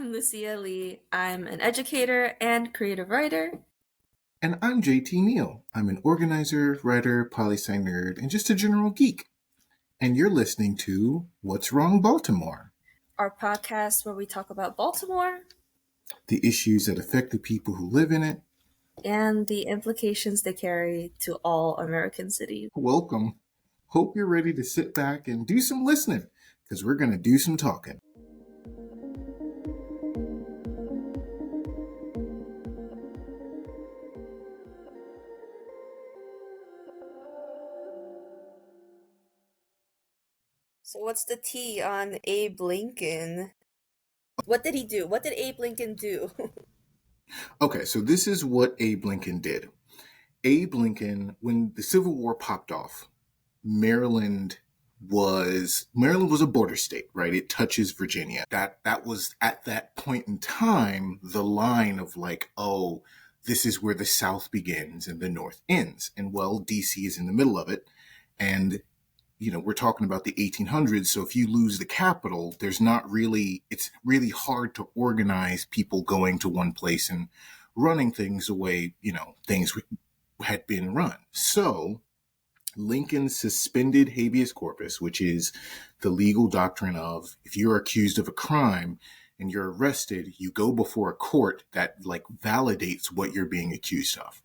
I'm Lucia Lee. I'm an educator and creative writer. And I'm JT Neal. I'm an organizer, writer, poli-sci nerd, and just a general geek. And you're listening to What's Wrong, Baltimore? Our podcast where we talk about Baltimore, the issues that affect the people who live in it, and the implications they carry to all American cities. Welcome. Hope you're ready to sit back and do some listening, because we're going to do some talking. So what's the tea on Abe Lincoln? What did he do? What did Abe Lincoln do? Okay, so this is what Abe Lincoln did. Abe Lincoln, when the Civil War popped off, Maryland was a border state, right? It touches Virginia. That was at that point in time the line of like, oh, this is where the South begins and the North ends. And well, DC is in the middle of it. And we're talking about the 1800s. So if you lose the capital, it's really hard to organize people going to one place and running things the way, things had been run. So Lincoln suspended habeas corpus, which is the legal doctrine of if you're accused of a crime and you're arrested, you go before a court that validates what you're being accused of.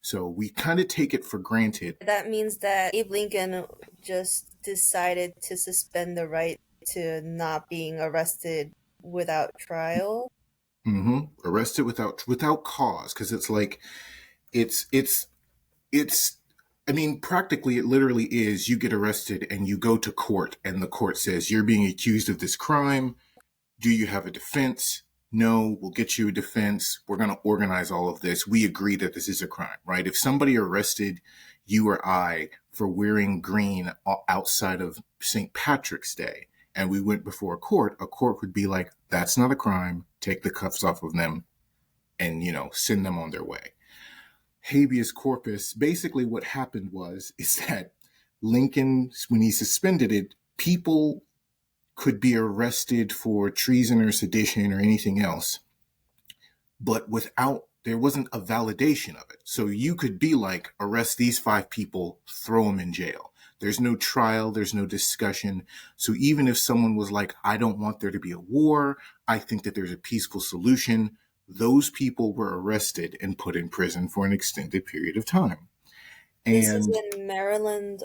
So we kind of take it for granted. That means that Abe Lincoln just decided to suspend the right to not being arrested without trial. Arrested without cause, because practically it literally is you get arrested and you go to court and the court says you're being accused of this crime. Do you have a defense? No, we'll get you a defense. We're going to organize all of this. We agree that this is a crime, right? If somebody arrested you or I for wearing green outside of St. Patrick's Day and we went before a court would be like, that's not a crime. Take the cuffs off of them and, send them on their way. Habeas corpus, basically what happened is that Lincoln, when he suspended it, people could be arrested for treason or sedition or anything else, but there wasn't a validation of it. So you could be like, arrest these 5 people, throw them in jail. There's no trial, there's no discussion. So even if someone was like, I don't want there to be a war, I think that there's a peaceful solution, those people were arrested and put in prison for an extended period of time. This is in Maryland,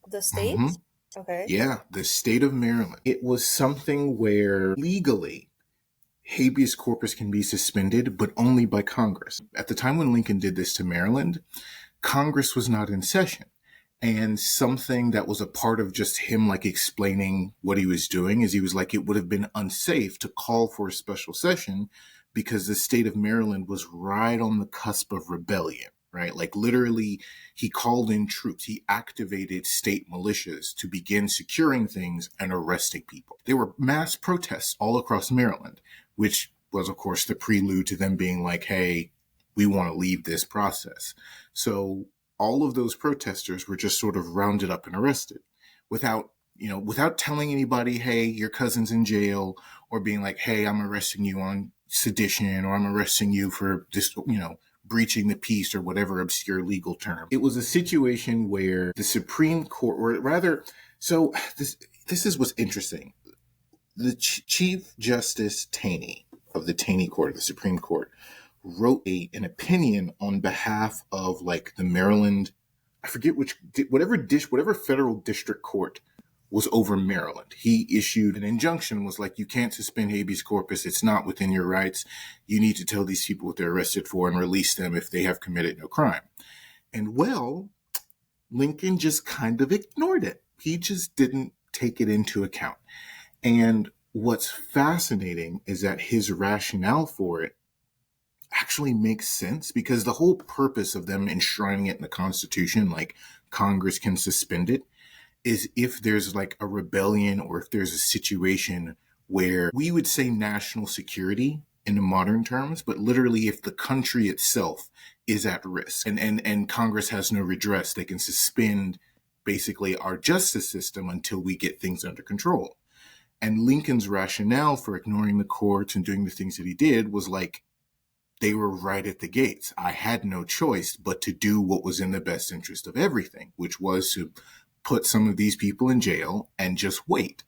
the state? Mm-hmm. Okay. Yeah, the state of Maryland. It was something where legally habeas corpus can be suspended, but only by Congress. At the time when Lincoln did this to Maryland, Congress was not in session. And something that was a part of just him explaining what he was doing is he was like, it would have been unsafe to call for a special session because the state of Maryland was right on the cusp of rebellion. Right? Literally, he called in troops. He activated state militias to begin securing things and arresting people. There were mass protests all across Maryland, which was, of course, the prelude to them being like, hey, we want to leave this process. So all of those protesters were just sort of rounded up and arrested without telling anybody, hey, your cousin's in jail, or being like, hey, I'm arresting you on sedition, or I'm arresting you for this, breaching the peace, or whatever obscure legal term. It was a situation where the Supreme Court, or rather, so this is what's interesting. The Chief Justice Taney of the Taney Court, the Supreme Court, wrote an opinion on behalf of the Maryland, I forget whatever federal district court was over Maryland. He issued an injunction, was like, you can't suspend habeas corpus. It's not within your rights. You need to tell these people what they're arrested for and release them if they have committed no crime. And Lincoln just kind of ignored it. He just didn't take it into account. And what's fascinating is that his rationale for it actually makes sense, because the whole purpose of them enshrining it in the Constitution, like Congress can suspend it, is if there's a rebellion, or if there's a situation where we would say national security in the modern terms, but literally if the country itself is at risk and Congress has no redress, they can suspend basically our justice system until we get things under control. And Lincoln's rationale for ignoring the courts and doing the things that he did was like, they were right at the gates. I had no choice but to do what was in the best interest of everything, which was to put some of these people in jail and just wait.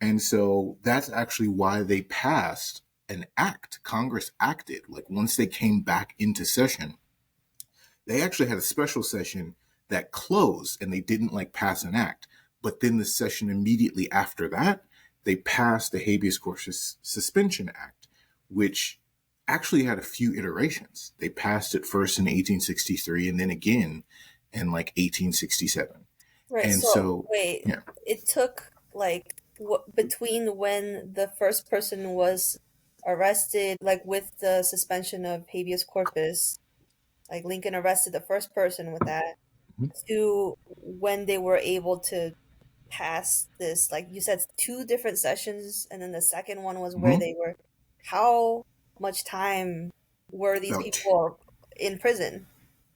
And so that's actually why they passed an act. Congress acted. Like once they came back into session, they actually had a special session that closed and they didn't like pass an act. But then the session immediately after that, they passed the Habeas Corpus Suspension Act, which actually had a few iterations. They passed it first in 1863 and then again in like 1867. Right. And So so, wait, yeah. it took like between when the first person was arrested, like with the suspension of habeas corpus, like Lincoln arrested the first person with that, to when they were able to pass this, like you said, two different sessions, and then the second one was where Mm-hmm. they were. How much time were these About people in prison,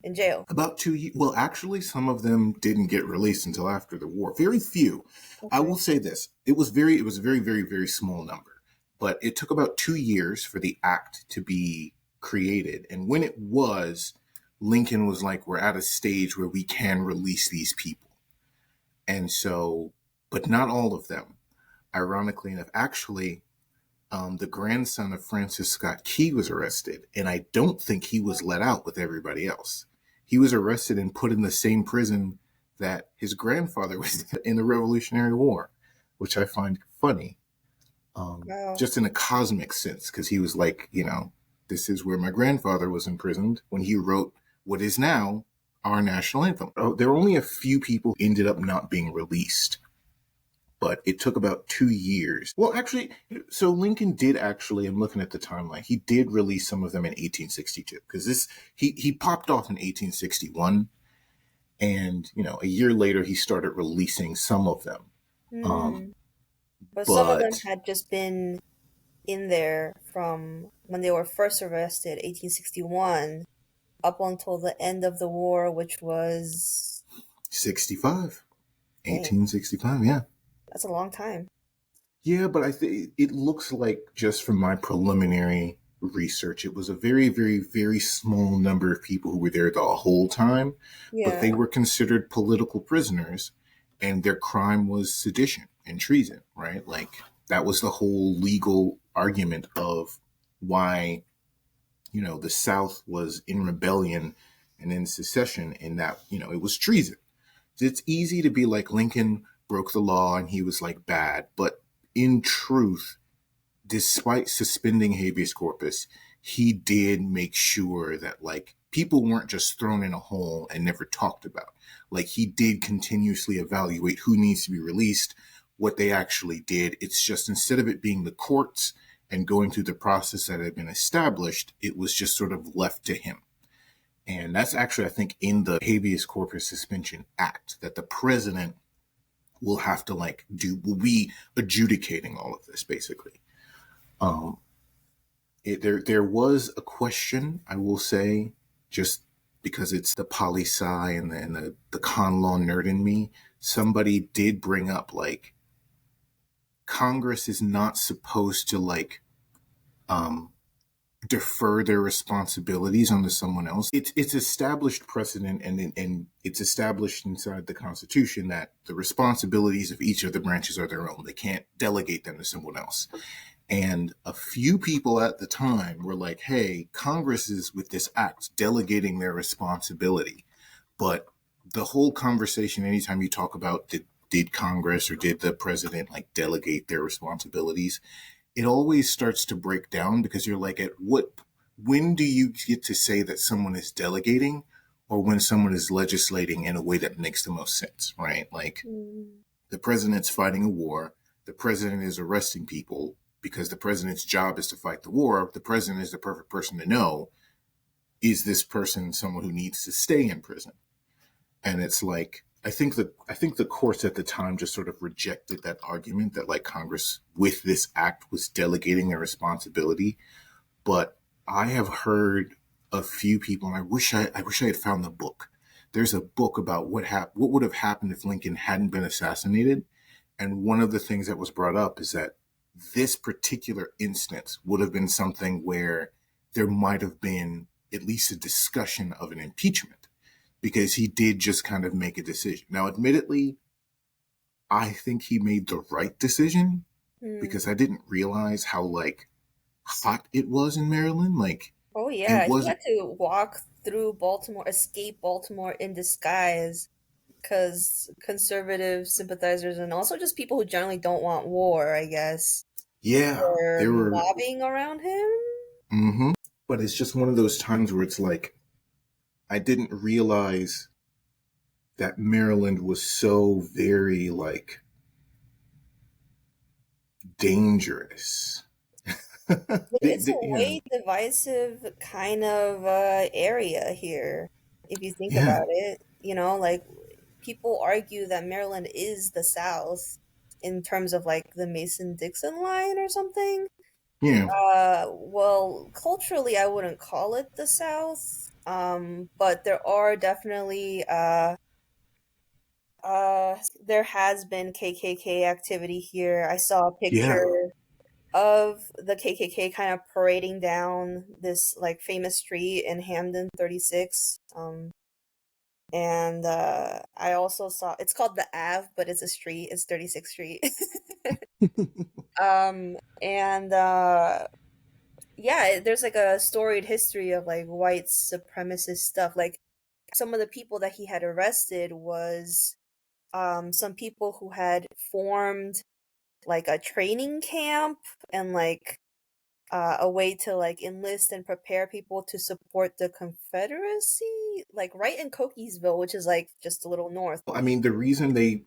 in jail? About 2 years. Well, actually, some of them didn't get released until after the war. Very few. I Okay. will say this: it was a very, very, very small number. But it took about 2 years for the act to be created, and when it was, Lincoln was like, "We're at a stage where we can release these people," and so, but not all of them. Ironically enough, actually, the grandson of Francis Scott Key was arrested, and I don't think he was let out with everybody else. He was arrested and put in the same prison that his grandfather was in the Revolutionary War, which I find funny, Wow. just in a cosmic sense, because he was like, this is where my grandfather was imprisoned when he wrote what is now our national anthem. There were only a few people who ended up not being released, but it took about 2 years. Well, actually, so Lincoln did actually, I'm looking at the timeline, he did release some of them in 1862 because he popped off in 1861. And, a year later, he started releasing some of them. Hmm. But some of them But had just been in there from when they were first arrested, 1861, up until the end of the war, which was, 65, dang, 1865, yeah. that's a long time. Yeah, but I think it looks like just from my preliminary research, it was a very, very, very small number of people who were there the whole time, but Yeah. they were considered political prisoners and their crime was sedition and treason, right? Like that was the whole legal argument of why, the South was in rebellion and in secession and that, it was treason. It's easy to be like Lincoln broke the law and he was like bad, but in truth, despite suspending habeas corpus, he did make sure that like people weren't just thrown in a hole and never talked about. Like he did continuously evaluate who needs to be released, what they actually did. It's just instead of it being the courts and going through the process that had been established, it was just sort of left to him. And that's actually, I think, in the Habeas Corpus Suspension Act that the president will have to will be adjudicating all of this basically. Um, there was a question, I will say, just because it's the poli sci and the con law nerd in me. Somebody did bring up like Congress is not supposed to um, defer their responsibilities onto someone else. It's established precedent and it's established inside the Constitution that the responsibilities of each of the branches are their own. They can't delegate them to someone else. And a few people at the time were like, hey, Congress is with this act delegating their responsibility. But the whole conversation, anytime you talk about did Congress or did the president like delegate their responsibilities, it always starts to break down because you're like, when do you get to say that someone is delegating or when someone is legislating in a way that makes the most sense, right? Like Mm. the president's fighting a war, the president is arresting people because the president's job is to fight the war. The president is the perfect person to know, is this person someone who needs to stay in prison? And it's like, I think the courts at the time just sort of rejected that argument that like Congress with this act was delegating their responsibility. But I have heard a few people, and I wish I had found the book. There's a book about what would have happened if Lincoln hadn't been assassinated, And one of the things that was brought up is that this particular instance would have been something where there might have been at least a discussion of an impeachment, because he did just kind of make a decision. Now, admittedly, I think he made the right decision, Hmm. because I didn't realize how like hot it was in Maryland. Like Oh it yeah, he wasn't. had to walk through Baltimore, escape Baltimore in disguise, because conservative sympathizers and also just people who generally don't want war, I guess, Yeah, were there were. mobbing around him. Mm-hmm. But it's just one of those times where it's like I didn't realize that Maryland was so very like dangerous. It's a Yeah, way divisive kind of area here, if you think yeah, about it. Like people argue that Maryland is the South in terms of like the Mason-Dixon line or something. yeah, Well, culturally, I wouldn't call it the South. But there are definitely there has been KKK activity here. I saw a yeah. picture of the KKK kind of parading down this like famous street in Hamden 36. And I also saw it's called the Ave, but it's a street. It's 36th Street. And yeah, there's like a storied history of like white supremacist stuff. Like some of the people that he had arrested was some people who had formed like a training camp and like a way to like enlist and prepare people to support the Confederacy, like right in Cookiesville, which is like just a little north. I mean, the reason they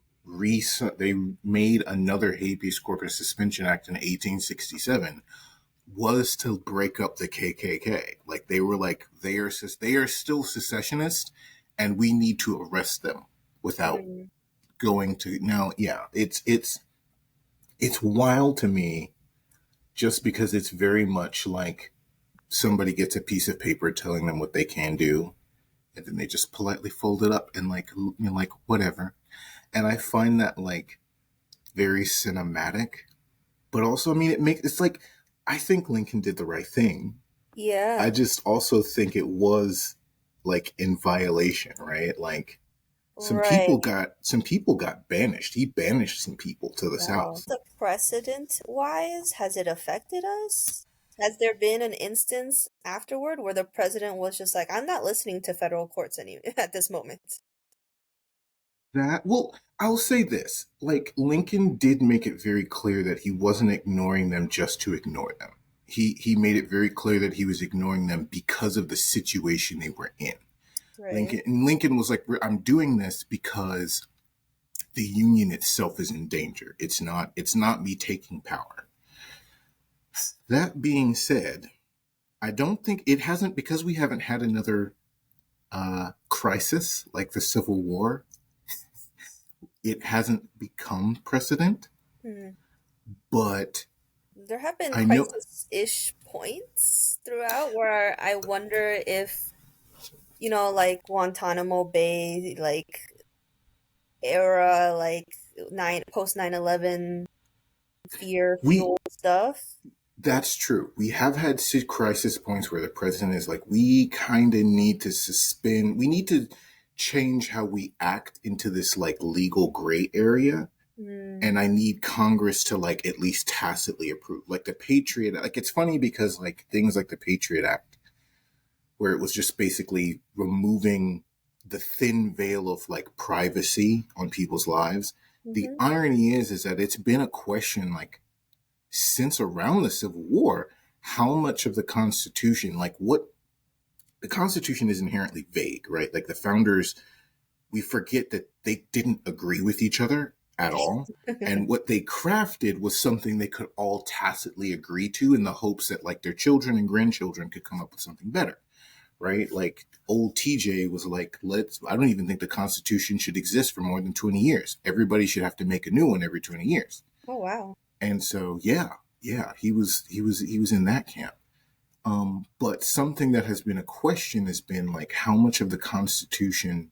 made another habeas corpus suspension act in 1867 was to break up the KKK. Like they were like they are still secessionists, and we need to arrest them without Mm, going to. Now, yeah, it's wild to me, just because it's very much like somebody gets a piece of paper telling them what they can do, and then they just politely fold it up and like like whatever. And I find that like very cinematic, but also I mean it's like I think Lincoln did the right thing. I yeah, just also think it was like in violation, right? Like right. some people got banished. He banished some people to the Wow. South. The precedent wise, has it affected us? Has there been an instance afterward where the president was just like, I'm not listening to federal courts any at this moment? That well, I'll say this: like Lincoln did make it very clear that he wasn't ignoring them just to ignore them. He made it very clear that he was ignoring them because of the situation they were in. Right. Lincoln was like, I'm doing this because the union itself is in danger. It's not me taking power. That being said, I don't think it hasn't, because we haven't had another crisis like the Civil War. It hasn't become precedent, Hmm. but There have been I know. crisis-ish points throughout where I wonder if, like Guantanamo Bay, like era, like post 9/11 fear We fueled stuff. That's true. We have had crisis points where the president is like, we kind of need to suspend, we need to change how we act into this like legal gray area. Mm, And I need Congress to like at least tacitly approve. Like the Patriot, like it's funny because like things like the Patriot Act, where it was just basically removing the thin veil of like privacy on people's lives. The hmm. irony is that it's been a question like since around the Civil War, how much of the Constitution, like what the Constitution is inherently vague, right? Like the founders, we forget that they didn't agree with each other at all. And what they crafted was something they could all tacitly agree to in the hopes that like their children and grandchildren could come up with something better, right? Like old TJ was like, I don't even think the Constitution should exist for more than 20 years. Everybody should have to make a new one every 20 years. Oh wow. And so, yeah, he was in that camp. But something that has been a question has been like how much of the Constitution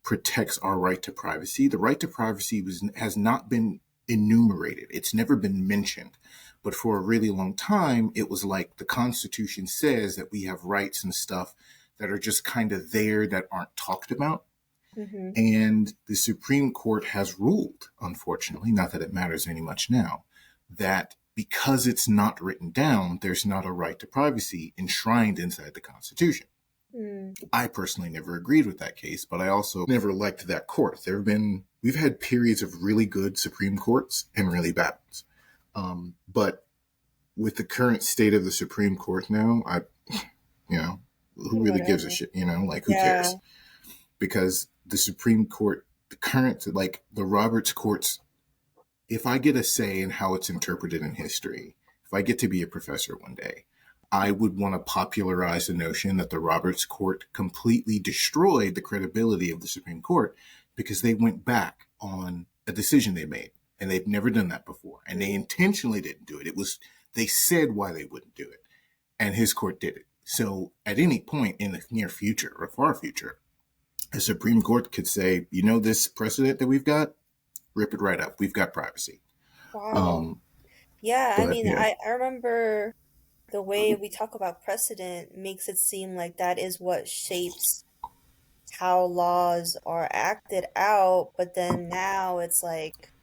protects our right to privacy. The right to privacy has not been enumerated. It's never been mentioned. But for a really long time, it was like the Constitution says that we have rights and stuff that are just kind of there that aren't talked about. Mm-hmm. And the Supreme Court has ruled, unfortunately, not that it matters any much now, that because it's not written down, there's not a right to privacy enshrined inside the Constitution. Mm. I personally never agreed with that case, but I also never liked that court. We've had periods of really good Supreme Courts and really bad ones. But with the current state of the Supreme Court now, you know, who really gives a Whatever. shit, like who Yeah. cares? Because the Supreme Court, the current, like the Roberts courts, if I get a say in how it's interpreted in history, if I get to be a professor one day, I would want to popularize the notion that the Roberts Court completely destroyed the credibility of the Supreme Court because they went back on a decision they made. And they've never done that before. And they intentionally didn't do it. They said why they wouldn't do it. And his court did it. So at any point in the near future or far future, the Supreme Court could say, this precedent that we've got, rip it right up. We've got privacy. Wow. Um, Yeah, I but mean, yeah. I remember the way we talk about precedent makes it seem like that is what shapes how laws are acted out, but then now it's like,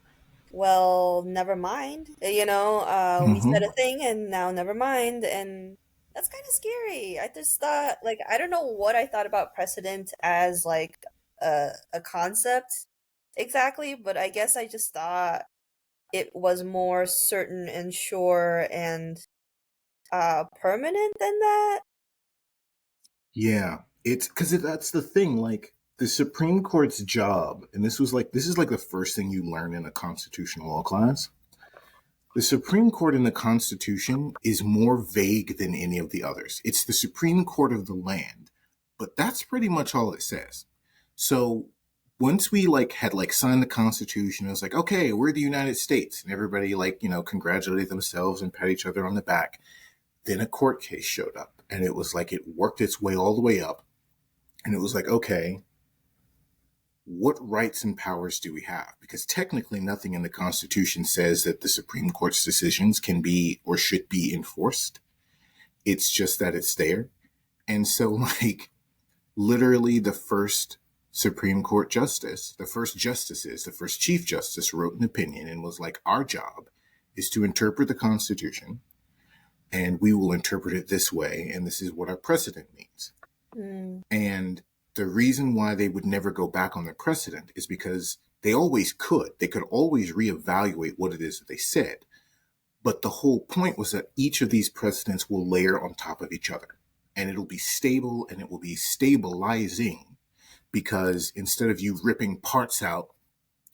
well, never mind. We said Mm-hmm. a thing and now never mind, and that's kind of scary. I just thought, like, I don't know what I thought about precedent as like a concept exactly, but I guess I just thought it was more certain and sure and permanent than that. Yeah. It's because that's the thing. Like the Supreme Court's job, and this is like the first thing you learn in a constitutional law class. The Supreme Court in the Constitution is more vague than any of the others. It's the Supreme Court of the land, but that's pretty much all it says. So once we had signed the Constitution, it was like, okay, we're the United States, and everybody congratulated themselves and pat each other on the back. Then a court case showed up, and it was like it worked its way all the way up, and it was like, okay, what rights and powers do we have? Because technically, nothing in the Constitution says that the Supreme Court's decisions can be or should be enforced. It's just that it's there. And so, literally, the first Supreme Court justice, the first Chief Justice wrote an opinion and was like, our job is to interpret the Constitution, and we will interpret it this way, and this is what our precedent means. Mm, And the reason why they would never go back on their precedent is because they always could. They could always reevaluate what it is that they said. But the whole point was that each of these precedents will layer on top of each other. And it'll be stable and it will be stabilizing because instead of you ripping parts out,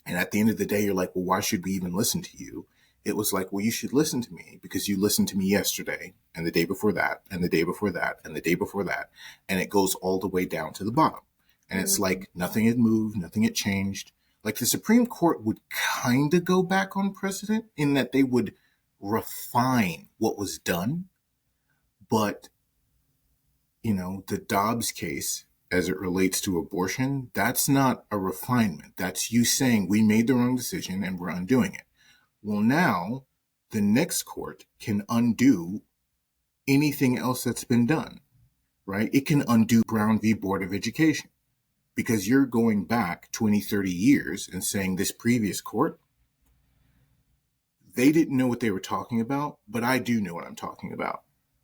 and at the end of the day, you're like, well, why should we even listen to you? It was like, well, you should listen to me because you listened to me yesterday and the day before that and the day before that and the day before that. And it goes all the way down to the bottom. And it's mm, like nothing had moved, nothing had changed. Like the Supreme Court would kind of go back on precedent in that they would refine what was done. But, the Dobbs case, as it relates to abortion, that's not a refinement. That's you saying we made the wrong decision and we're undoing it. Well, now the next court can undo anything else that's been done, right? It can undo Brown v. Board of Education because you're going back 20, 30 years and saying this previous court, they didn't know what they were talking about, but I do know what I'm talking about.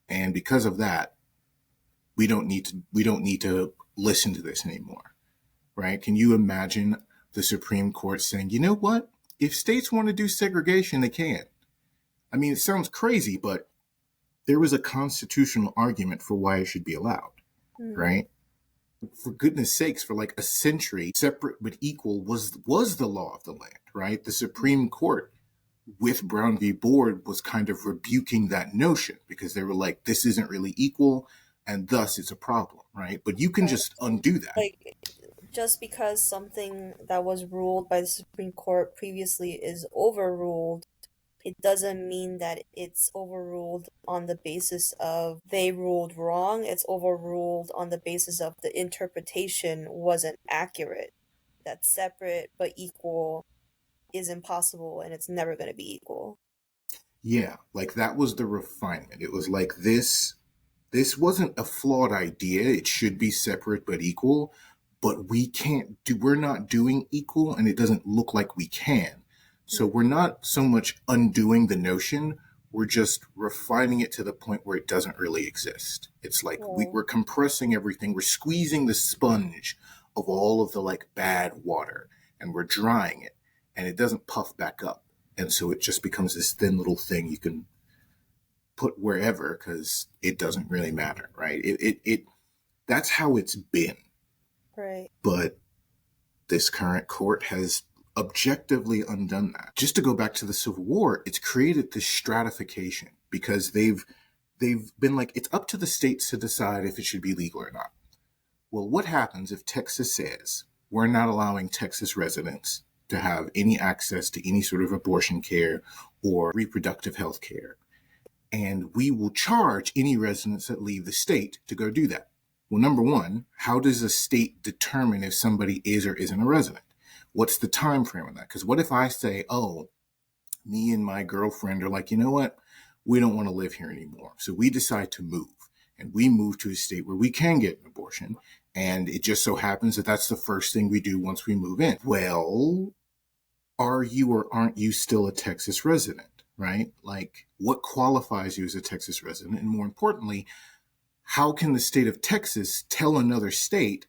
And because of that, we don't need to listen to this anymore, right? Can you imagine the Supreme Court saying, you know what? If states want to do segregation, they can. I mean, it sounds crazy, but there was a constitutional argument for why it should be allowed, mm. right? For goodness sakes, for like a century, separate but equal was the law of the land, right? The Supreme Court with Brown v. Board was kind of rebuking that notion because they were like, this isn't really equal and thus it's a problem, right? But you can Right. just undo that. Like, just because something that was ruled by the Supreme Court previously is overruled, it doesn't mean that it's overruled on the basis of they ruled wrong. It's overruled on the basis of the interpretation wasn't accurate. That's separate but equal. is impossible and it's never going to be equal. Yeah, like that was the refinement. It was like this wasn't a flawed idea. It should be separate but equal, but we're not doing equal and it doesn't look like we can. So Mm. we're not so much undoing the notion, we're just refining it to the point where it doesn't really exist. It's like Right. we're compressing everything, we're squeezing the sponge of all of the like bad water and we're drying it and it doesn't puff back up. And so it just becomes this thin little thing you can put wherever because it doesn't really matter, right? It that's how it's been. Right. But this current court has objectively undone that. Just to go back to the Civil War, it's created this stratification because they've been like it's up to the states to decide if it should be legal or not. Well, what happens if Texas says we're not allowing Texas residents to have any access to any sort of abortion care or reproductive health care? And we will charge any residents that leave the state to go do that. Well, number one, how does a state determine if somebody is or isn't a resident? What's the time frame on that? Because what if I say, oh, me and my girlfriend are like, you know what? We don't want to live here anymore. So we decide to move. And we move to a state where we can get an abortion. And it just so happens that that's the first thing we do once we move in. Well, are you or aren't you still a Texas resident, right? Like, what qualifies you as a Texas resident? And more importantly, how can the state of Texas tell another state,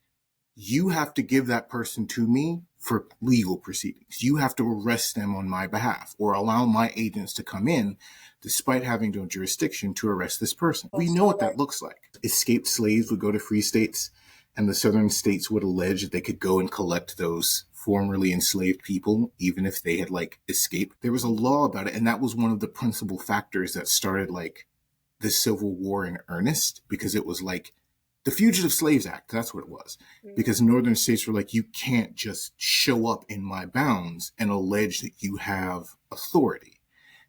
you have to give that person to me for legal proceedings? You have to arrest them on my behalf or allow my agents to come in despite having no jurisdiction to arrest this person. We know Also, what that looks like. Escaped slaves would go to free states and the southern states would allege that they could go and collect those formerly enslaved people, even if they had like escaped. There was a law about it. And that was one of the principal factors that started like the Civil War in earnest, because it was like the Fugitive Slaves Act. That's what it was. mm, Because northern states were like, you can't just show up in my bounds and allege that you have authority.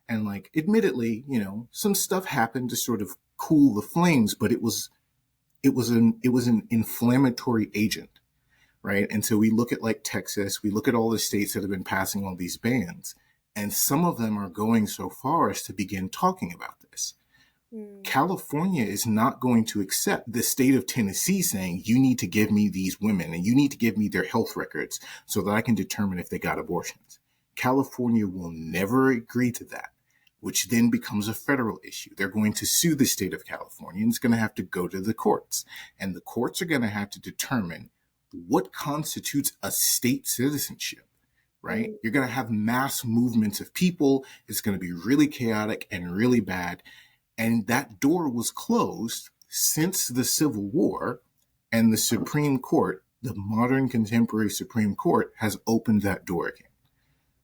And like, admittedly, you know, some stuff happened to sort of cool the flames, but it was an inflammatory agent, right? And so we look at like Texas, we look at all the states that have been passing all these bans, and some of them are going so far as to begin talking about this. mm, California is not going to accept the state of Tennessee saying, you need to give me these women and you need to give me their health records so that I can determine if they got abortions. California will never agree to that, which then becomes a federal issue. They're going to sue the state of California and it's going to have to go to the courts. And the courts are going to have to determine what constitutes a state citizenship, right? mm. You're going to have mass movements of people. It's going to be really chaotic and really bad. And that door was closed since the Civil War, and the Supreme Court, the modern contemporary Supreme Court, has opened that door again,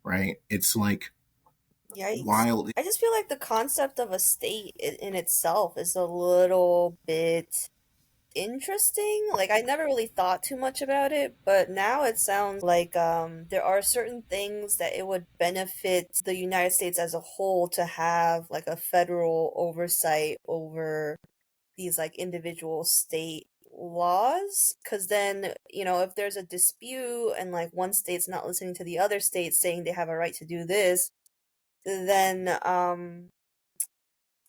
right? It's like Yikes. wild. I just feel like the concept of a state in itself is a little bit interesting. Like I never really thought too much about it, but now it sounds like there are certain things that it would benefit the United States as a whole to have like a federal oversight over these like individual state laws, because then if there's a dispute and like one state's not listening to the other state saying they have a right to do this, then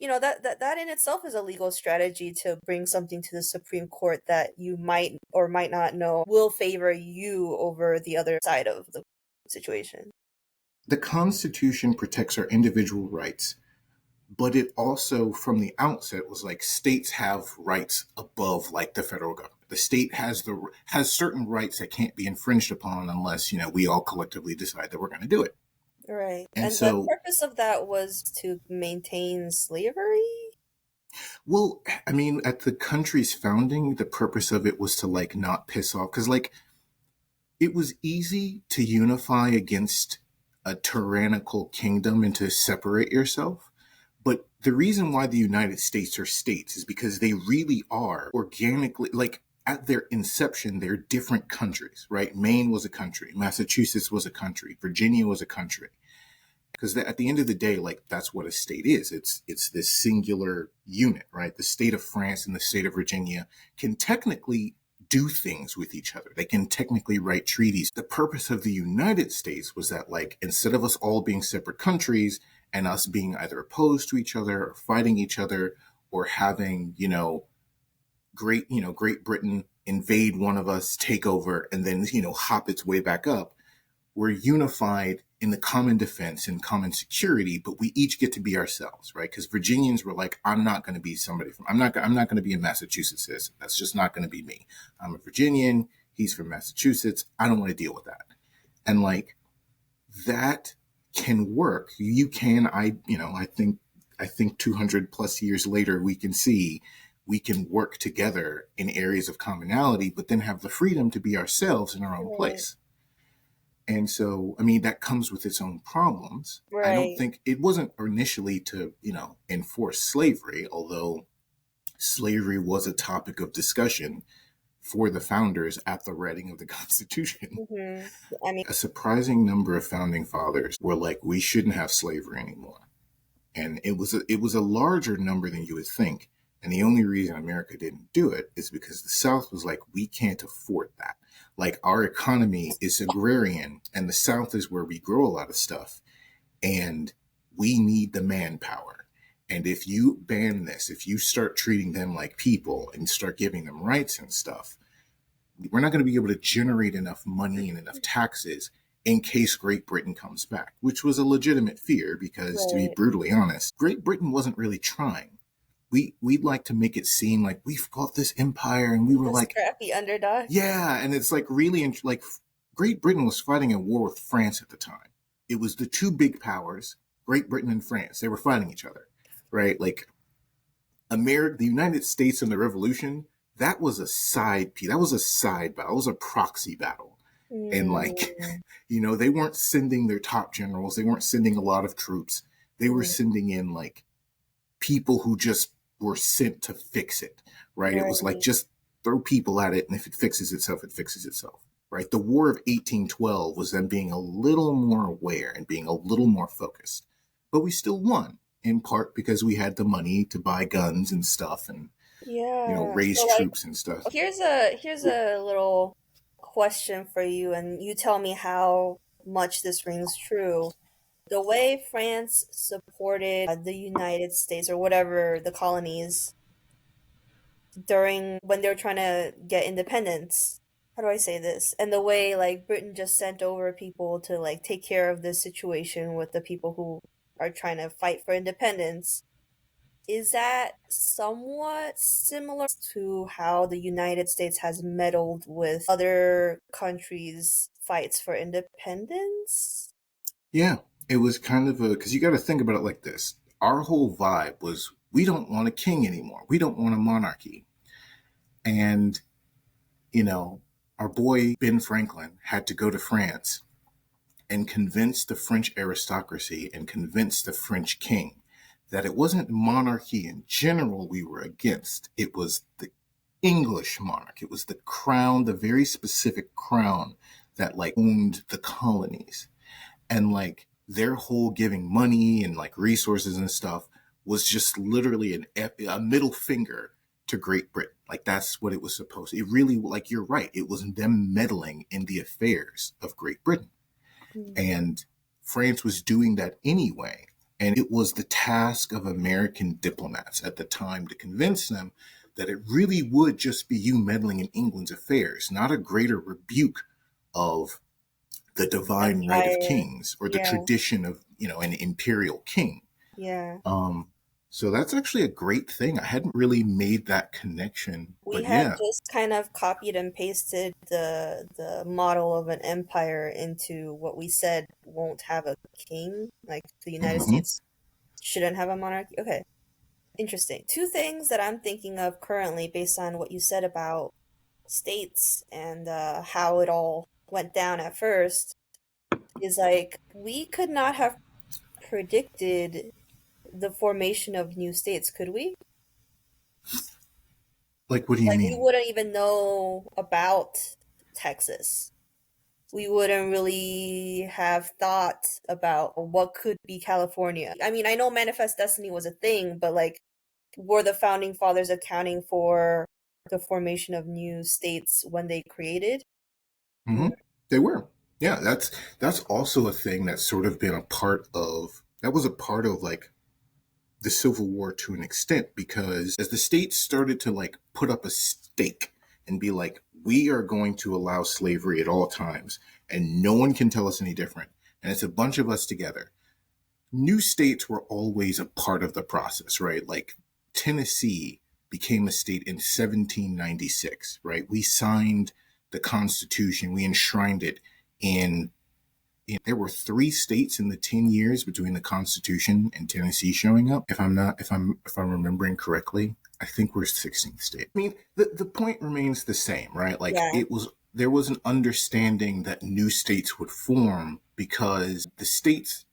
that in itself is a legal strategy to bring something to the Supreme Court that you might or might not know will favor you over the other side of the situation. The Constitution protects our individual rights, but it also, from the outset, was like states have rights above like the federal government. The state has certain rights that can't be infringed upon unless we all collectively decide that we're going to do it. Right. And And the so, purpose of that was to maintain slavery? well, I mean, at the country's founding, the purpose of it was to like not piss off, because like it was easy to unify against a tyrannical kingdom and to separate yourself. But the reason why the United States are states is because they really are organically, like at their inception, they're different countries, right? Maine was a country, Massachusetts was a country, Virginia was a country. Because at the end of the day, like that's what a state is. It's this singular unit, right? The state of France and the state of Virginia can technically do things with each other. They can technically write treaties. The purpose of the United States was that, like, instead of us all being separate countries and us being either opposed to each other or fighting each other or having, Great Britain invade one of us, take over, and then, hop its way back up, we're unified in the common defense and common security, but we each get to be ourselves, right? Because Virginians were like, I'm not going to be somebody from, I'm not going to be a Massachusetts citizen. That's just not going to be me. I'm a Virginian. He's from Massachusetts. I don't want to deal with that. And like that can work. You can, I think 200 plus years later, we can see we can work together in areas of commonality, but then have the freedom to be ourselves in our own Right. place. And so, I mean, that comes with its own problems. I don't Right. think it wasn't initially to, enforce slavery, although slavery was a topic of discussion for the founders at the writing of the Constitution. Hmm. I mean, A surprising number of founding fathers were like, we shouldn't have slavery anymore. And it was a larger number than you would think. And the only reason America didn't do it is because the South was like, we can't afford that. Like our economy is agrarian, and the South is where we grow a lot of stuff, and we need the manpower. And if you ban this, if you start treating them like people and start giving them rights and stuff, we're not going to be able to generate enough money and enough taxes in case Great Britain comes back, which was a legitimate fear because, to be right. brutally honest, Great Britain wasn't really trying. We'd like to make it seem like we've got this empire and we were The like, scrappy underdog. yeah, and it's like really like Great Britain was fighting a war with France at the time. It was the two big powers, Great Britain and France. They were fighting each other, right? Like America, the United States and the Revolution, that was a side piece. That was a side battle. It was a proxy battle. And like, Mm, they weren't sending their top generals. They weren't sending a lot of troops. They were mm, sending in like people who just were sent to fix it, right? It was like right. just throw people at it, and if it fixes itself, it fixes itself, right? The War of 1812 was them being a little more aware and being a little more focused, but we still won in part because we had the money to buy guns and stuff and Yeah. raise So like, troops and stuff. here's a little question for you, and you tell me how much this rings true. The way France supported the United States or whatever the colonies during when they were trying to get independence. How do I say this? And the way like Britain just sent over people to like take care of this situation with the people who are trying to fight for independence. Is that somewhat similar to how the United States has meddled with other countries' fights for independence? Yeah, it was kind of a, because you got to think about it like this. Our whole vibe was we don't want a king anymore. We don't want a monarchy. And, you know, our boy Ben Franklin had to go to France and convince the French aristocracy and convince the French king that it wasn't monarchy in general we were against. It was the English monarch. It was the crown, the very specific crown that like owned the colonies. And like their whole giving money and like resources and stuff was just literally a middle finger to Great Britain. Like that's what it was supposed to. It really, like you're right, it was them meddling in the affairs of Great Britain. Mm. And France was doing that anyway. And it was the task of American diplomats at the time to convince them that it really would just be you meddling in England's affairs, not a greater rebuke of the divine right of Empire. kings or the Yeah, tradition of, an imperial king. yeah. Um, so that's actually a great thing. I hadn't really made that connection, We but had yeah. just kind of copied and pasted the model of an empire into what we said won't have a king, like the United Mm-hmm. States shouldn't have a monarchy. Okay, interesting. Two things that I'm thinking of currently based on what you said about states and how it all went down at first is like we could not have predicted the formation of new states, could we? Like, what do you Like we mean? wouldn't even know about Texas. We wouldn't really have thought about what could be California. I mean, I know Manifest Destiny was a thing, but like, were the founding fathers accounting for the formation of new states when they created. Hmm. Mm, They were. Yeah, that's also a thing that's sort of been a part of that was a part of like the Civil War to an extent because as the states started to like put up a stake and be like, we are going to allow slavery at all times and no one can tell us any different. And it's a bunch of us together. New states were always a part of the process, right? Like Tennessee became a state in 1796, right? We signed the Constitution, we enshrined it in there were three states in the 10 years between the Constitution and Tennessee showing up. If I'm remembering correctly, I think we're 16th state. I mean, the point remains the same, right? Like yeah. there was an understanding that new states would form because the states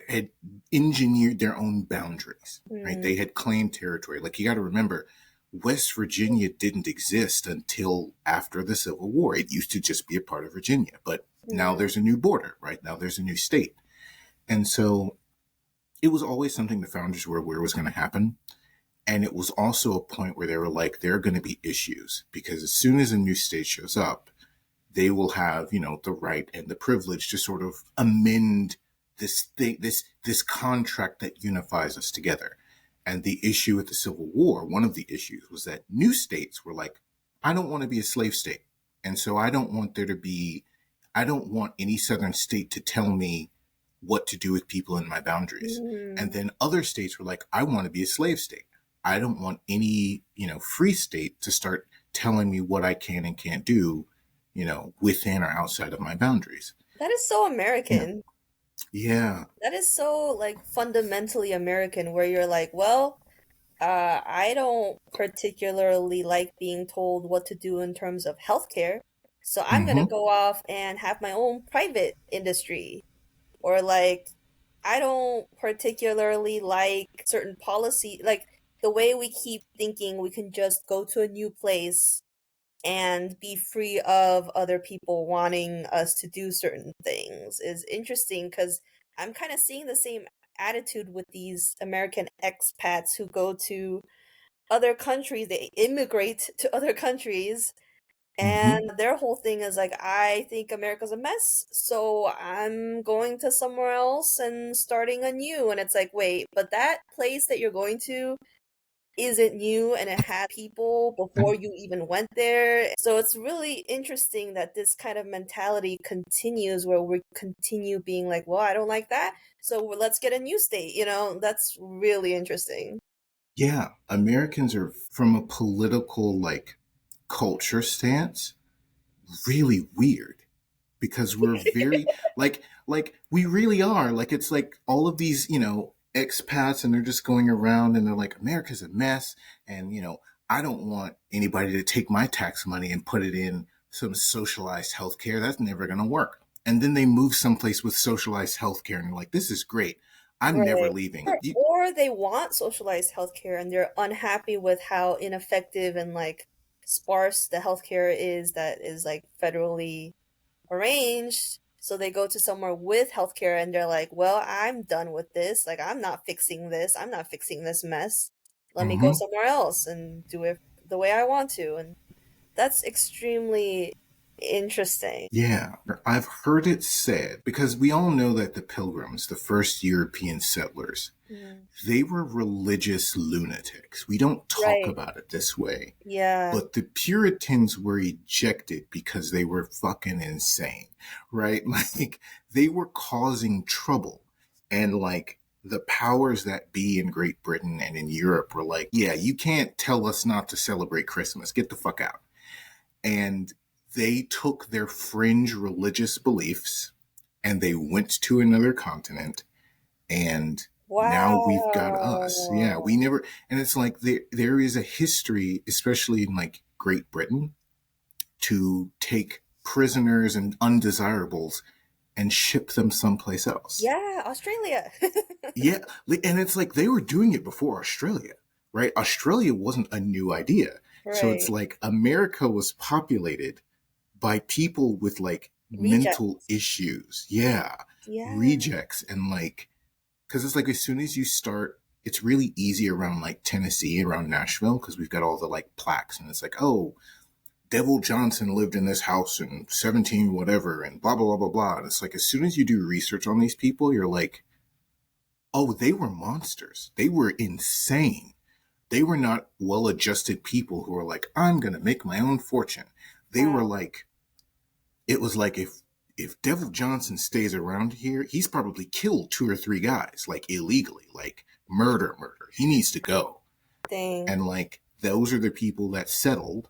had engineered their own boundaries, right? Mm, They had claimed territory. Like you got to remember, West Virginia didn't exist until after the Civil War. It used to just be a part of Virginia, but now mm, there's a new border, right? Now there's a new state. And so it was always something the founders were aware was going to happen. And it was also a point where they were like, there are going to be issues because as soon as a new state shows up, they will have, the right and the privilege to sort of amend this thing, this contract that unifies us together. And the issue with the Civil War, one of the issues was that new states were like, I don't want to be a slave state. And so I don't want any Southern state to tell me what to do with people in my boundaries. And mm. then other states were like, I want to be a slave state. I don't want any, free state to start telling me what I can and can't do, within or outside of my boundaries. That is so Yeah. American. Yeah. That is so like fundamentally American, where you're like, well, I don't particularly like being told what to do in terms of healthcare, so I'm gonna Mm-hmm. go off and have my own private industry. Or like, I don't particularly like certain policy, like the way we keep thinking we can just go to a new place and be free of other people wanting us to do certain things is interesting because I'm kind of seeing the same attitude with these American expats who go to other countries, they immigrate to other countries, Mm-hmm. and their whole thing is like, I think America's a mess, so I'm going to somewhere else and starting anew. And it's like, wait, but that place that you're going to isn't new and it had people before you even went there. So it's really interesting that this kind of mentality continues where we continue being like, well, I don't like that, so let's get a new state. That's really interesting. Yeah. Americans are from a political like culture stance really weird because we're very like we really are like it's like all of these expats and they're just going around and they're like America's a mess and I don't want anybody to take my tax money and put it in some socialized healthcare. That's never going to work. And then they move someplace with socialized healthcare and they're like, this is great. I'm never Right. leaving. Or they want socialized healthcare and they're unhappy with how ineffective and like sparse the healthcare is that is like federally arranged. So they go to somewhere with healthcare and they're like, well, I'm done with this. Like, I'm not fixing this. I'm not fixing this mess. Let me go Mm-hmm. somewhere else and do it the way I want to. And that's extremely interesting. Yeah, I've heard it said because we all know that the Pilgrims, the first European settlers, Mm. they were religious lunatics. We don't talk Right. about it this way, Yeah. but the Puritans were ejected because they were fucking insane, right? Like they were causing trouble. And like the powers that be in Great Britain and in Europe were like, yeah, you can't tell us not to celebrate Christmas. Get the fuck out. And they took their fringe religious beliefs and they went to another continent and now we've got us. Yeah, we Wow. never and it's like there is a history, especially in like Great Britain, to take prisoners and undesirables and ship them someplace else. Yeah, Australia. Yeah, and it's like they were doing it before Australia, right? Australia wasn't a new idea. So it's Right. like America was populated by people with like mental Rejects. issues. Yeah, Yeah. rejects and like because it's like as soon as you start it's really easy around like Tennessee, around Nashville, because we've got all the like plaques, and it's like, oh, Devil Johnson lived in this house in 17 whatever, and blah blah blah blah blah. And it's like as soon as you do research on these people, you're like, oh, they were monsters. They were insane. They were not well-adjusted people who were like, I'm gonna make my own fortune. They were Wow. like, it was like if Devil Johnson stays around here, he's probably killed two or three guys, like illegally, like murder. He needs to go. Dang. And like those are the people that settled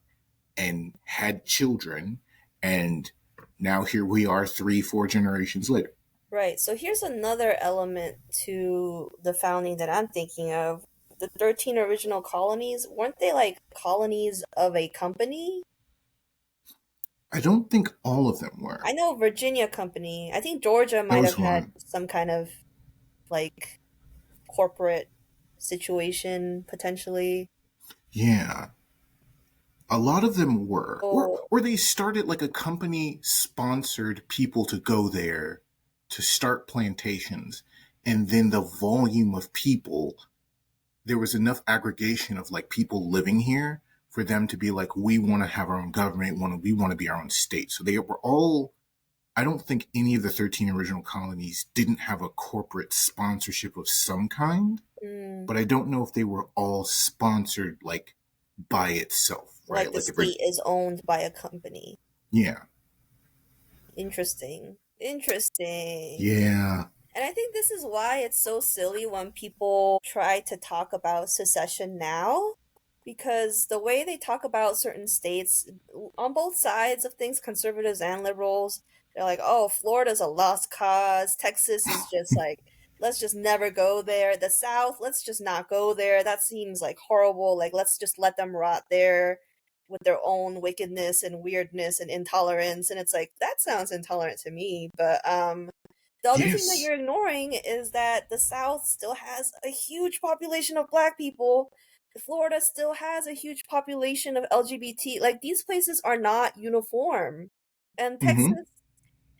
and had children, and now here we are 3-4 generations later. Right. So here's another element to the founding that I'm thinking of. The 13 original colonies, weren't they like colonies of a company? I don't think all of them were. I know Virginia Company. I think Georgia That might was have had one. some kind of like corporate situation potentially. Yeah. A lot of them were. Oh, Or they started like a company sponsored people to go there to start plantations. And then the volume of people, there was enough aggregation of like people living here for them to be like, we want to have our own government, we want to be our own state. So they were all, I don't think any of the 13 original colonies didn't have a corporate sponsorship of some kind, mm, but I don't know if they were all sponsored like by itself, like right? the Like if we're, state is owned by a company. yeah, Interesting. Interesting. yeah, And I think this is why it's so silly when people try to talk about secession now, because the way they talk about certain states on both sides of things, conservatives and liberals, they're like, oh, Florida's a lost cause. Texas is just like, let's just never go there. The South, let's just not go there. That seems like horrible. Like, let's just let them rot there with their own wickedness and weirdness and intolerance. And it's like, that sounds intolerant to me. But the other thing that yes, you're ignoring is that the South still has a huge population of black people. Florida still has a huge population of LGBT. Like, these places are not uniform. And mm-hmm, Texas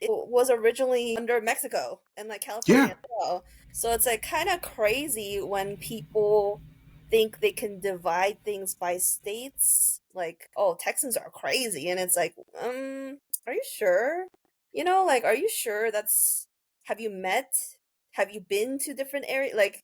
was originally under Mexico and like California yeah, as well. So it's like kind of crazy when people think they can divide things by states. Like, oh, Texans are crazy. And it's like, are you sure? Like, are you sure that's, have you met? Have you been to different areas? Like,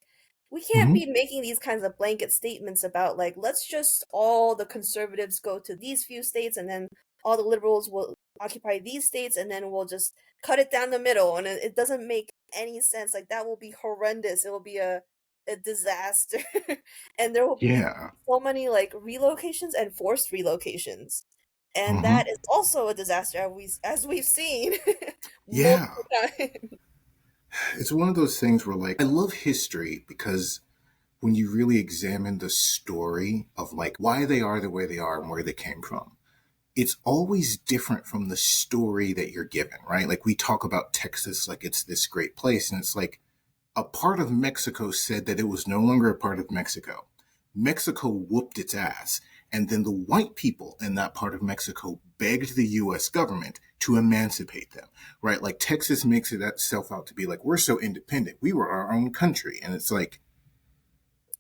we can't mm-hmm, be making these kinds of blanket statements about, like, let's just all the conservatives go to these few states and then all the liberals will occupy these states and then we'll just cut it down the middle. And it doesn't make any sense. Like, that will be horrendous. It will be a disaster. And there will be yeah, so many like relocations and forced relocations. And mm-hmm, that is also a disaster as we've seen yeah. multiple times. It's one of those things where like I love history because when you really examine the story of like why they are the way they are and where they came from, it's always different from the story that you're given, right? Like we talk about Texas like it's this great place, and it's like a part of Mexico said that it was no longer a part of Mexico. Mexico whooped its ass, and then the white people in that part of Mexico begged the US government to emancipate them, right? Like Texas makes it itself out to be like, we're so independent. We were our own country. And it's like,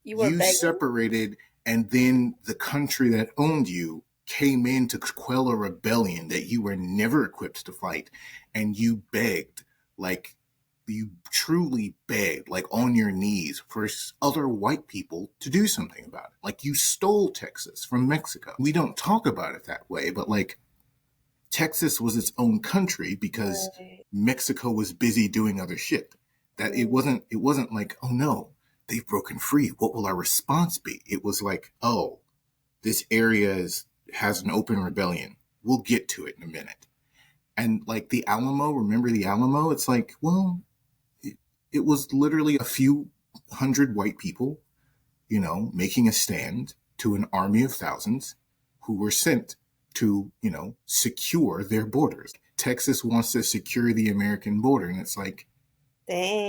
You were you begging? separated, and then the country that owned you came in to quell a rebellion that you were never equipped to fight, and you begged, like you truly begged, like on your knees for other white people to do something about it. Like you stole Texas from Mexico. We don't talk about it that way, but like Texas was its own country because Right. Mexico was busy doing other shit. That it wasn't like, oh no, they've broken free. What will our response be? It was like, oh, this area has an open rebellion. We'll get to it in a minute. And like the Alamo, remember the Alamo? It's like, well, it was literally a few hundred white people, making a stand to an army of thousands who were sent to, secure their borders. Texas wants to secure the American border. And it's like,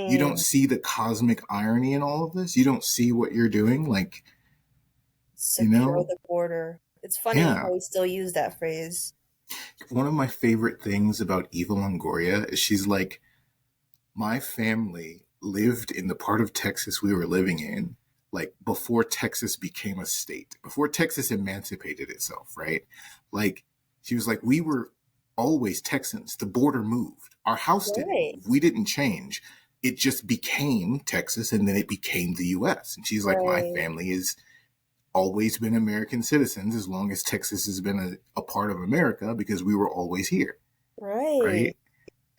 you don't Dang. see the cosmic irony in all of this. You don't see what you're doing. Like, you Secure know, the border. It's funny yeah. how we still use that phrase. One of my favorite things about Eva Longoria is she's like, my family lived in the part of Texas we were living in like before Texas became a state, before Texas emancipated itself, right? Like she was like, we were always Texans. The border moved. Our house didn't Right. move. We didn't change. It just became Texas and then it became the US. And she's like, my Right. family has always been American citizens as long as Texas has been a part of America because we were always here. Right. Right.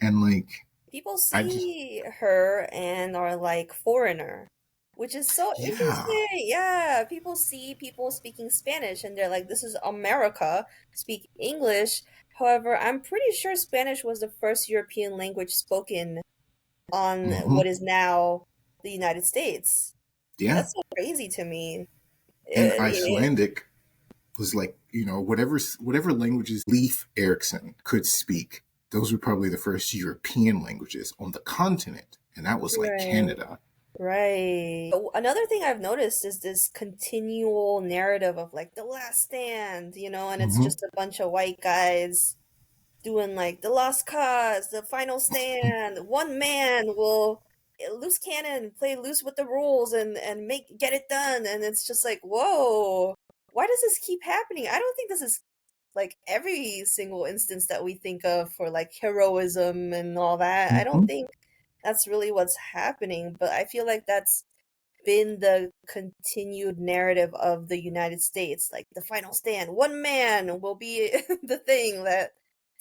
And like, People I just, see her and are like foreigner, which is so yeah. interesting. Yeah, people see people speaking Spanish and they're like, this is America, speak English. However, I'm pretty sure Spanish was the first European language spoken on Hmm. what is now the United States. Yeah. That's so crazy to me. And Eh, Icelandic was like, whatever languages Leif Erikson could speak, those were probably the first European languages on the continent. And that was like right. Canada. Right. Another thing I've noticed is this continual narrative of like the last stand, and it's Hmm. just a bunch of white guys doing like the lost cause, the final stand. One man will loose cannon, play loose with the rules and get it done. And it's just like, whoa, why does this keep happening? I don't think this is like every single instance that we think of for like heroism and all that. I don't Hmm. think that's really what's happening, but I feel like that's been the continued narrative of the United States, like the final stand. One man will be the thing that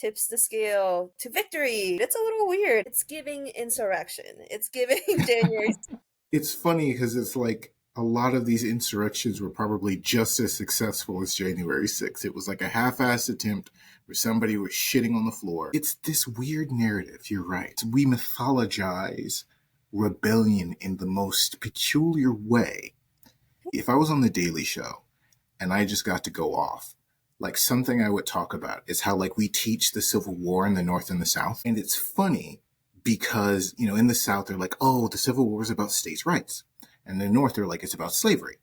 tips the scale to victory. It's a little weird. It's giving insurrection. It's giving January. It's funny because it's like a lot of these insurrections were probably just as successful as January 6th. It was like a half assed attempt where somebody was shitting on the floor. It's this weird narrative, you're right. We mythologize rebellion in the most peculiar way. If I was on The Daily Show and I just got to go off, like something I would talk about is how like we teach the Civil War in the North and the South. And it's funny because, in the South, they're like, oh, the Civil War is about states' rights. And in the North, they're like, it's about slavery.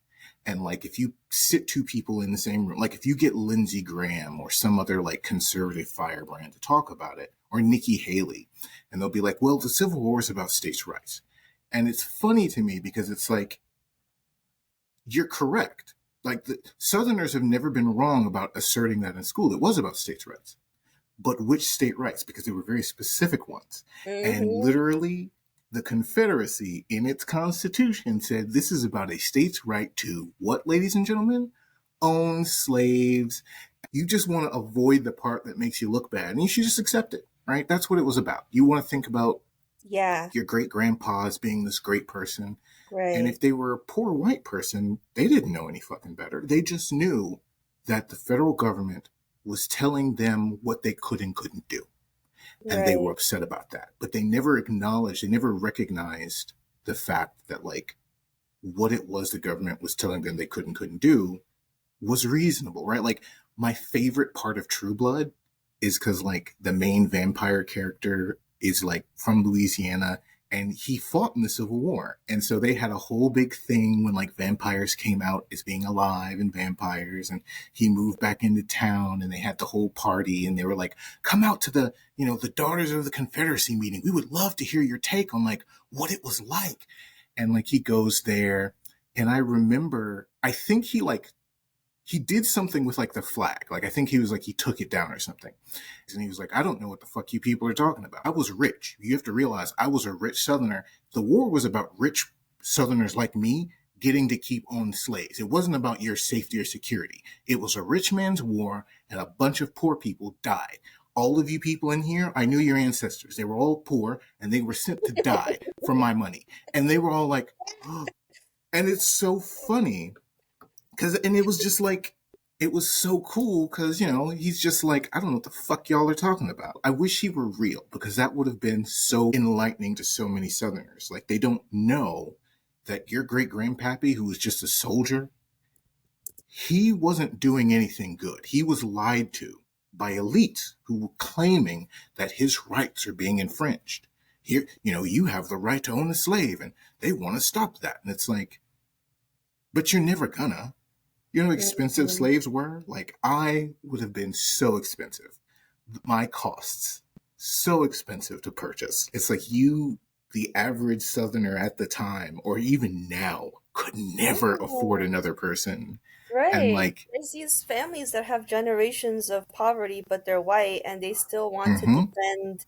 And like, if you sit two people in the same room, like if you get Lindsey Graham or some other like conservative firebrand to talk about it, or Nikki Haley, and they'll be like, well, the Civil War is about states' rights. And it's funny to me because it's like, you're correct. Like the Southerners have never been wrong about asserting that in school. It was about states' rights. But which state rights? Because they were very specific ones. And Mm-hmm. literally, the Confederacy in its constitution said this is about a state's right to what, ladies and gentlemen? Own slaves. You just want to avoid the part that makes you look bad, and you should just accept it, right? That's what it was about. You want to think about Yeah, your great grandpa as being this great person, and right, if they were a poor white person, they didn't know any fucking better. They just knew that the federal government was telling them what they could and couldn't do. And they were right, upset about that. But they never acknowledged, they never recognized the fact that, like, what it was the government was telling them they could and couldn't do was reasonable, right? Like, my favorite part of True Blood is because, like, the main vampire character is, like, from Louisiana and he fought in the Civil War. And so they had a whole big thing when, like, vampires came out as being alive and vampires. And he moved back into town and they had the whole party and they were like, come out to the Daughters of the Confederacy meeting. We would love to hear your take on, like, what it was like. And, like, he goes there. And I remember, I think he did something with like the flag. Like I think he was like he took it down or something. And he was like, I don't know what the fuck you people are talking about. I was rich. You have to realize I was a rich Southerner. The war was about rich Southerners like me getting to keep on slaves. It wasn't about your safety or security. It was a rich man's war and a bunch of poor people died. All of you people in here, I knew your ancestors. They were all poor and they were sent to die for my money. And they were all like, oh. And it's so funny and it was just like it was so cool because he's just like, I don't know what the fuck y'all are talking about. I wish he were real because that would have been so enlightening to so many Southerners. Like they don't know that your great grandpappy, who was just a soldier, he wasn't doing anything good. He was lied to by elites who were claiming that his rights are being infringed. Here, you have the right to own a slave, and they want to stop that. And it's like, but you're never gonna. You know how expensive mm-hmm. slaves were? Like, I would have been so expensive. My costs, so expensive to purchase. It's like the average Southerner at the time, or even now, could never afford Oh, another person. And right. like, There's these families that have generations of poverty, but they're white and they still want to mm-hmm, defend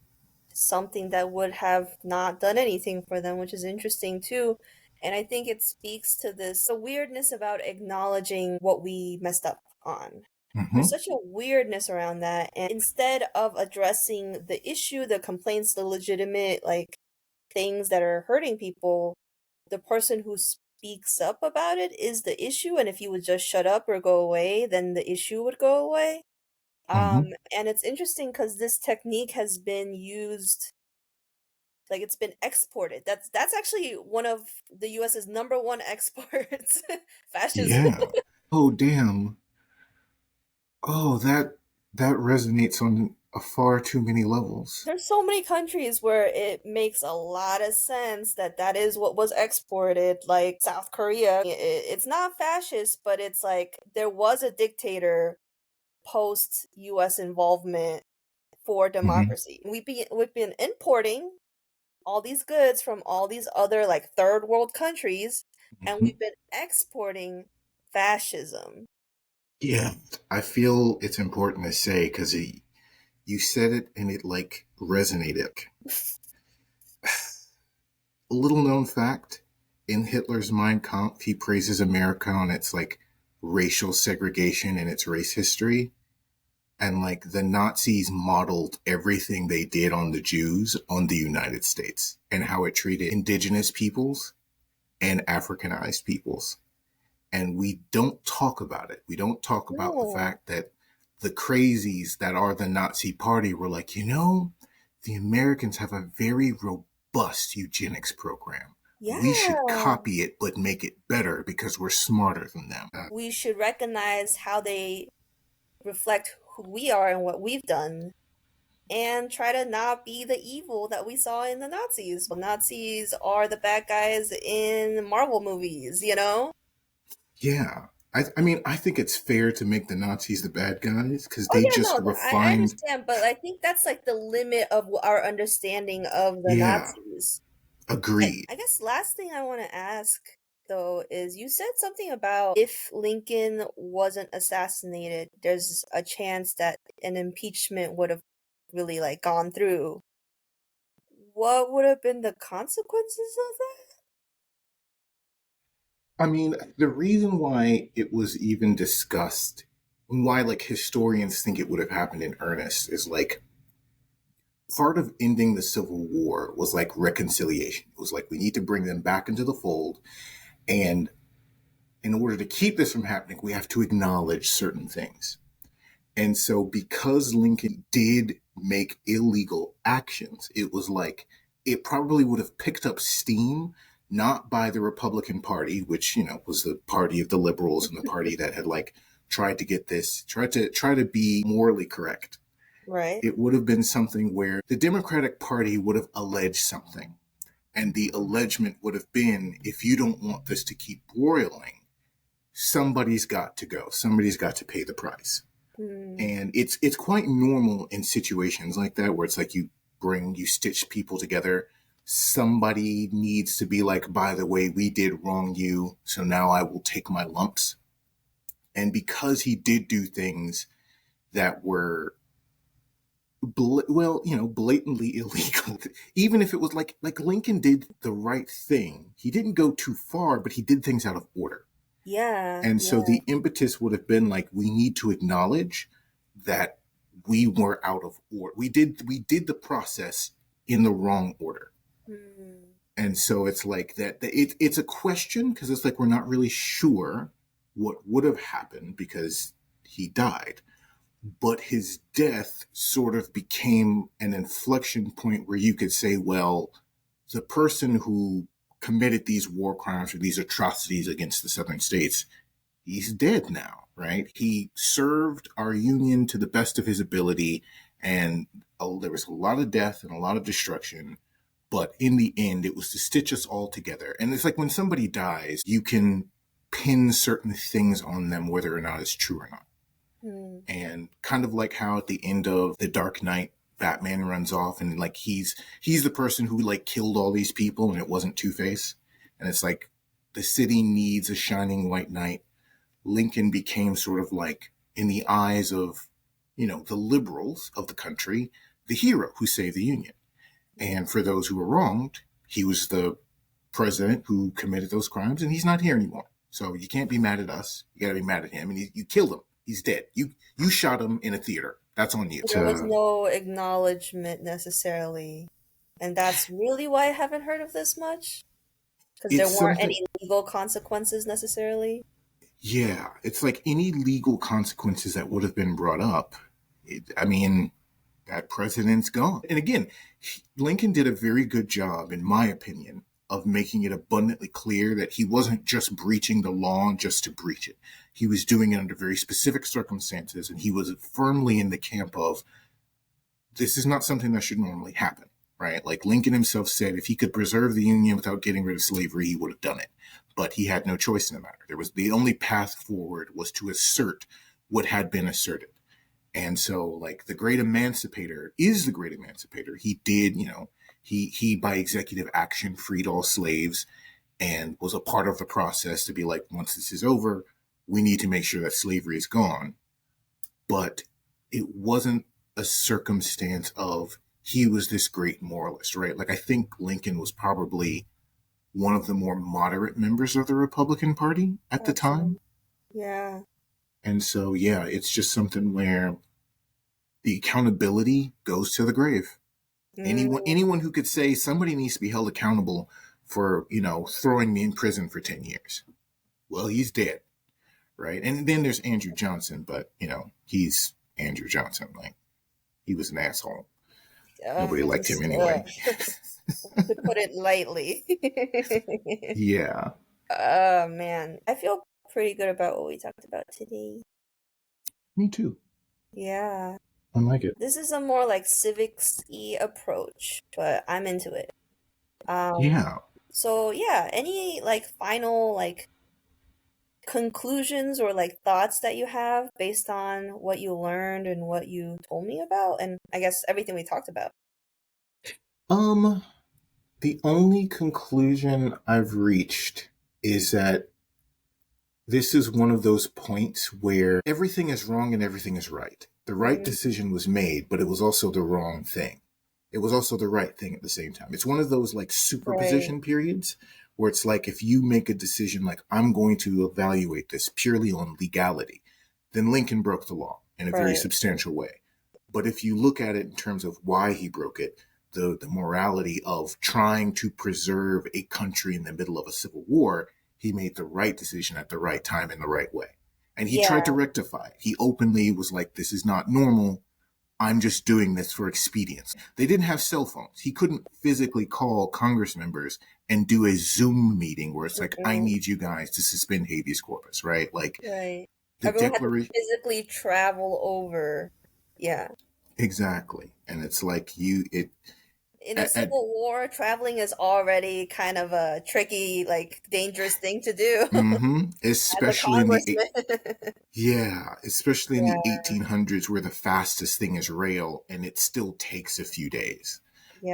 something that would have not done anything for them, which is interesting too. And I think it speaks to this the weirdness about acknowledging what we messed up on. There's mm-hmm, such a weirdness around that. And instead of addressing the issue, the complaints, the legitimate like things that are hurting people, the person who speaks up about it is the issue. And if you would just shut up or go away, then the issue would go away. mm-hmm. And it's interesting because this technique has been used, like it's been exported. That's actually one of the US's number one exports, fascism. Yeah. Oh, damn. Oh, that resonates on a far too many levels. There's so many countries where it makes a lot of sense that that is what was exported, like South Korea. It's not fascist, but it's like there was a dictator post US involvement for Mm-hmm, democracy. We've been importing all these goods from all these other like third world countries, and mm-hmm. we've been exporting fascism. Yeah. I feel it's important to say because you said it and it like resonated. A little known fact, in Hitler's Mein Kampf, he praises America on its like racial segregation and its race history. And like the Nazis modeled everything they did on the Jews on the United States and how it treated indigenous peoples and Africanized peoples. And we don't talk about it. We don't talk about the No. fact that the crazies that are the Nazi party were like, the Americans have a very robust eugenics program. We should Yeah. copy it, but make it better because we're smarter than them. We should recognize how they reflect who we are and what we've done, and try to not be the evil that we saw in the Nazis. Nazis are the bad guys in Marvel movies, you know? Yeah. I mean, I think it's fair to make the Nazis the bad guys because Oh they yeah, just no, I refined. understand, but I think that's like the limit of our understanding of the Yeah, Nazis. And agreed. I guess last thing I want to ask though is you said something about if Lincoln wasn't assassinated, there's a chance that an impeachment would have really like gone through. What would have been the consequences of that? I mean, the reason why it was even discussed, why like historians think it would have happened in earnest, is like part of ending the Civil War was like reconciliation. It was like we need to bring them back into the fold. And in order to keep this from happening, we have to acknowledge certain things. And so, because Lincoln did make illegal actions, it was like it probably would have picked up steam, not by the Republican Party, which, was the party of the liberals and the party that had like tried to be morally correct. Right. It would have been something where the Democratic Party would have alleged something. And the allegement would have been if you don't want this to keep broiling, somebody's got to go. Somebody's got to pay the price. Hmm. And it's quite normal in situations like that where it's like you stitch people together. Somebody needs to be like, by the way, we did wrong you, so now I will take my lumps. And because he did do things that were blatantly illegal, even if it was like Lincoln did the right thing, he didn't go too far, but he did things out of order. Yeah, And so yeah. the impetus would have been like, we need to acknowledge that we were out of order. We did the process in the wrong order. Hmm. And so it's like it's a question because it's like we're not really sure what would have happened because he died. But his death sort of became an inflection point where you could say, well, the person who committed these war crimes or these atrocities against the southern states, he's dead now, right? He served our union to the best of his ability, and there was a lot of death and a lot of destruction. But in the end, it was to stitch us all together. And it's like when somebody dies, you can pin certain things on them, whether or not it's true or not. Hmm. And kind of like how at the end of The Dark Knight, Batman runs off and like he's the person who like killed all these people and it wasn't Two-Face. And it's like the city needs a shining white knight. Lincoln became sort of like, in the eyes of, the liberals of the country, the hero who saved the Union. And for those who were wronged, he was the president who committed those crimes, and he's not here anymore. So you can't be mad at us. You got to be mad at him. And you killed him. He's dead. You shot him in a theater. That's on you. There was no acknowledgement necessarily. And that's really why I haven't heard of this much. Because there It's weren't something. any legal consequences necessarily. Yeah, it's like any legal consequences that would have been brought up. I mean, that president's gone. And again, Lincoln did a very good job, in my opinion, of making it abundantly clear that he wasn't just breaching the law just to breach it. He was doing it under very specific circumstances, and he was firmly in the camp of, this is not something that should normally happen, right? Like Lincoln himself said, if he could preserve the Union without getting rid of slavery, he would have done it. But he had no choice in the matter. The only path forward was to assert what had been asserted. And so, like, the great emancipator is the great emancipator. He did, he by executive action freed all slaves and was a part of the process to be like, once this is over, we need to make sure that slavery is gone. But it wasn't a circumstance of he was this great moralist, right? Like, I think Lincoln was probably one of the more moderate members of the Republican Party at the Gotcha. time. Yeah. And so, yeah, it's just something where the accountability goes to the grave. Mm, Anyone who could say somebody needs to be held accountable for, throwing me in prison for 10 years. Well, he's dead, right? And then there's Andrew Johnson, but, he's Andrew Johnson. Like, he was an asshole. Nobody liked him just, anyway. to put it lightly. Yeah, Oh man, I feel pretty good about what we talked about today. me too. Yeah. I like it. This is a more like civics-y approach, but I'm into it. Um, Yeah. so yeah, any like final like conclusions or like thoughts that you have based on what you learned and what you told me about, and I guess everything we talked about. Um, the only conclusion I've reached is that this is one of those points where everything is wrong and everything is right. The right Mm, decision was made, but it was also the wrong thing. It was also the right thing at the same time. It's one of those like right, superposition periods where it's like, if you make a decision like, I'm going to evaluate this purely on legality, then Lincoln broke the law in a very right. substantial way. But if you look at it in terms of why he broke it, the morality of trying to preserve a country in the middle of a civil war, he made the right decision at the right time in the right way. And he tried to Yeah, rectify it. He openly was like, this is not normal. I'm just doing this for expedience. They didn't have cell phones. He couldn't physically call Congress members and do a Zoom meeting where it's like, I mm-mm, need you guys to suspend habeas corpus, right? Like, right. the Everyone had to declaration. physically travel over. Yeah. Exactly. And it's like, In a at civil war, traveling is already kind of a tricky, like dangerous thing to do as a especially in the congressman. yeah, especially in the Yeah, 1800s where the fastest thing is rail and it still takes a few days,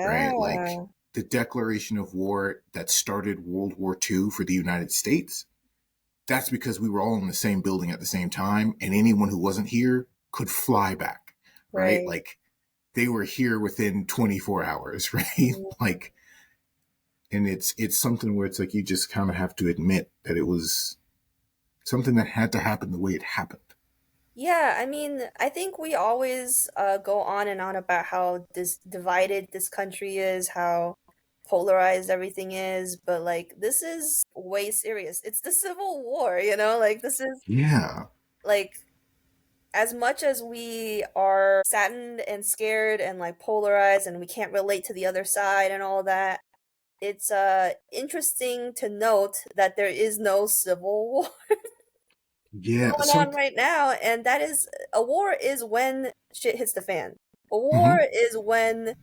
right? Like, yeah, the declaration of war that started World War II for the United States, that's because we were all in the same building at the same time, and anyone who wasn't here could fly back, right? right. Like, they were here within 24 hours, right? Mm. Like, and it's something where it's like, you just kind of have to admit that it was something that had to happen the way it happened. Yeah, I mean, I think we always go on and on about how divided this country is, how polarized everything is, but like this is way serious. It's the Civil War, Like this is Yeah. like as much as we are saddened and scared and like polarized and we can't relate to the other side and all that, it's interesting to note that there is no civil war Yeah. going on right now, and that is a war is when shit hits the fan. A war Mhm. is when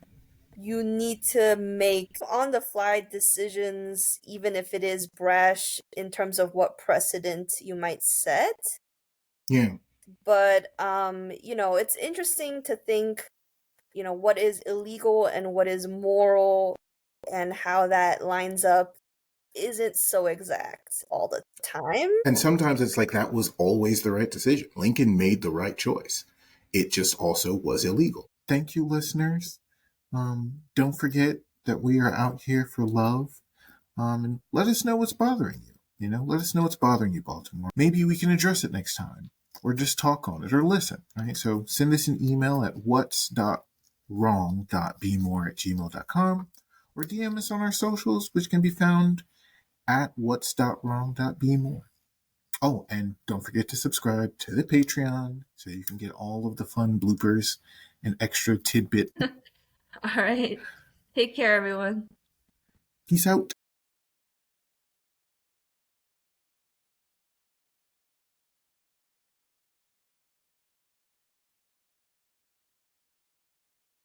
you need to make on the fly decisions, even if it is brash in terms of what precedent you might set. Yeah. But it's interesting to think, what is illegal and what is moral and how that lines up isn't so exact all the time. And sometimes it's like that was always the right decision. Lincoln made the right choice. It just also was illegal. Thank you, listeners. Don't forget that we are out here for love. And let us know what's bothering you. Let us know what's bothering you, Baltimore. Maybe we can address it next time, or just talk on it, or listen. Right? So send us an email at whats.wrong.bmore@gmail.com, or DM us on our socials, which can be found at whats.wrong.bmore. Oh, and don't forget to subscribe to the Patreon so you can get all of the fun bloopers and extra tidbit. All right. Take care, everyone. Peace out.